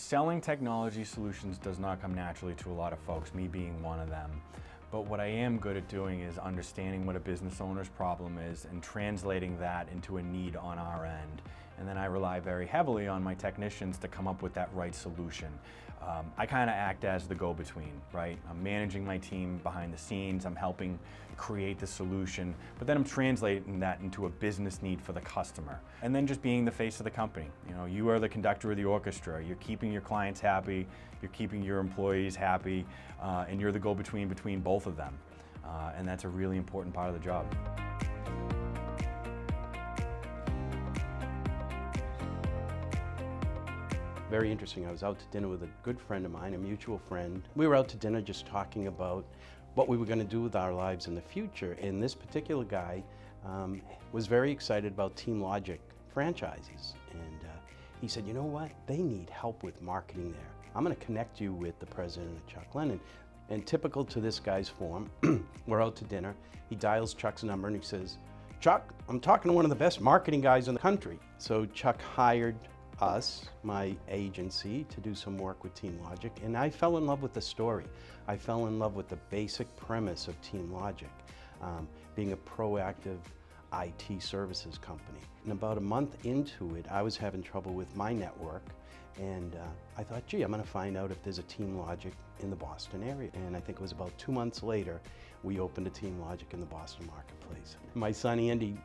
Selling technology solutions does not come naturally to a lot of folks, me being one of them. But what I am good at doing is understanding what a business owner's problem is and translating that into a need on our end. And then I rely very heavily on my technicians to come up with that right solution. I kind of act as the go-between, right? I'm managing my team behind the scenes, I'm helping create the solution, but then I'm translating that into a business need for the customer. And then just being the face of the company. You know, you are the conductor of the orchestra. You're keeping your clients happy, you're keeping your employees happy, and you're the go-between between both of them. And that's a really important part of the job. Very interesting. I was out to dinner with a good friend of mine, a mutual friend. We were out to dinner just talking about what we were going to do with our lives in the future. And this particular guy was very excited about TeamLogic franchises. And he said, you know what? They need help with marketing there. I'm going to connect you with the president of Chuck Lennon. And typical to this guy's form, we're out to dinner. He dials Chuck's number and he says, Chuck, I'm talking to one of the best marketing guys in the country. So Chuck hired us, my agency, to do some work with TeamLogic, and I fell in love with the story. I fell in love with the basic premise of TeamLogic, being a proactive IT services company. And about a month into it, I was having trouble with my network, and I thought, gee, I'm going to find out if there's a TeamLogic in the Boston area. And I think it was about 2 months later, we opened a TeamLogic in the Boston marketplace. My son Andy,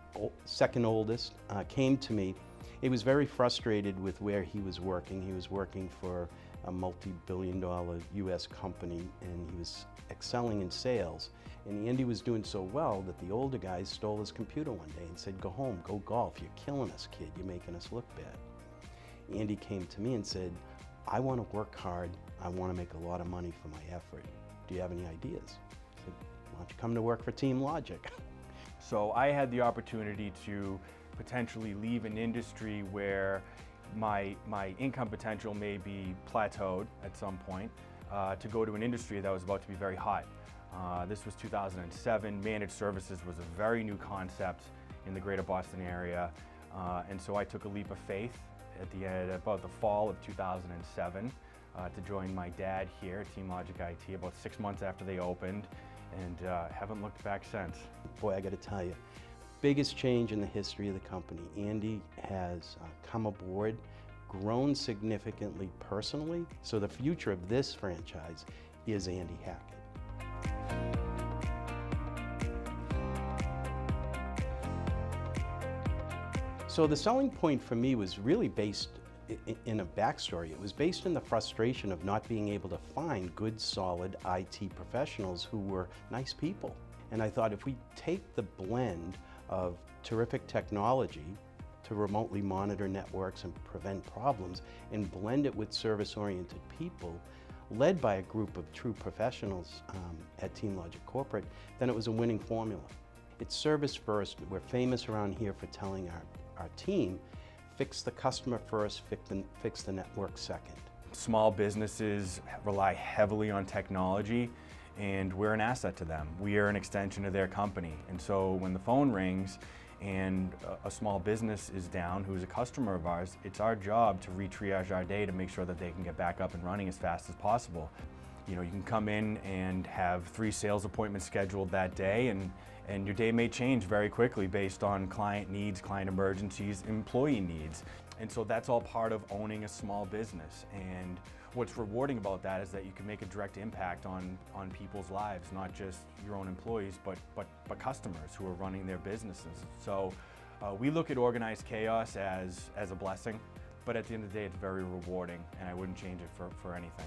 second oldest, came to me. He was very frustrated with where he was working. He was working for a multi-billion-dollar US company, and he was excelling in sales. And Andy was doing so well that the older guys stole his computer one day and said, go home, go golf, you're killing us, kid, you're making us look bad. Andy came to me and said, I want to work hard, I want to make a lot of money for my effort. Do you have any ideas? I said, why don't you come to work for TeamLogic? So I had the opportunity to potentially leave an industry where my income potential may be plateaued at some point, to go to an industry that was about to be very hot. This was 2007. Managed services was a very new concept in the greater Boston area, and so I took a leap of faith at the end, about the fall of 2007, to join my dad here at TeamLogic IT about 6 months after they opened, and haven't looked back since. Boy, I got to tell you, biggest change in the history of the company. Andy has come aboard, grown significantly personally, so the future of this franchise is Andy Hackett. So the selling point for me was really based in a backstory. It was based in the frustration of not being able to find good, solid IT professionals who were nice people. And I thought if we take the blend of terrific technology to remotely monitor networks and prevent problems and blend it with service-oriented people, led by a group of true professionals at TeamLogic Corporate, then it was a winning formula. It's service first. We're famous around here for telling our team, fix the customer first, fix the network second. Small businesses rely heavily on technology, and we're an asset to them. We are an extension of their company. And so when the phone rings and a small business is down who's a customer of ours, it's our job to re-triage our day to make sure that they can get back up and running as fast as possible. You know, you can come in and have 3 sales appointments scheduled that day, and your day may change very quickly based on client needs, client emergencies, employee needs. And so that's all part of owning a small business. And what's rewarding about that is that you can make a direct impact on people's lives, not just your own employees, but customers who are running their businesses. So we look at organized chaos as a blessing, but at the end of the day, it's very rewarding, and I wouldn't change it for anything.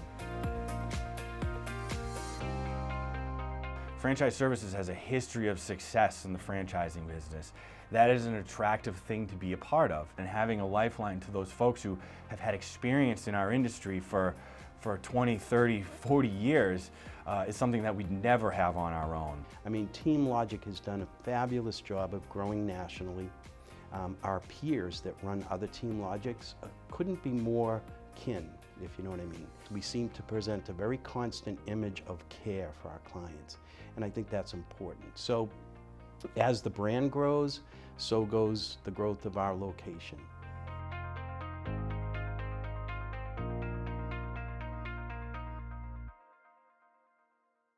Franchise Services has a history of success in the franchising business. That is an attractive thing to be a part of, and having a lifeline to those folks who have had experience in our industry for 20, 30, 40 years is something that we'd never have on our own. I mean, TeamLogic has done a fabulous job of growing nationally. Our peers that run other TeamLogics couldn't be more kin, if you know what I mean. We seem to present a very constant image of care for our clients, and I think that's important. So as the brand grows, so goes the growth of our location.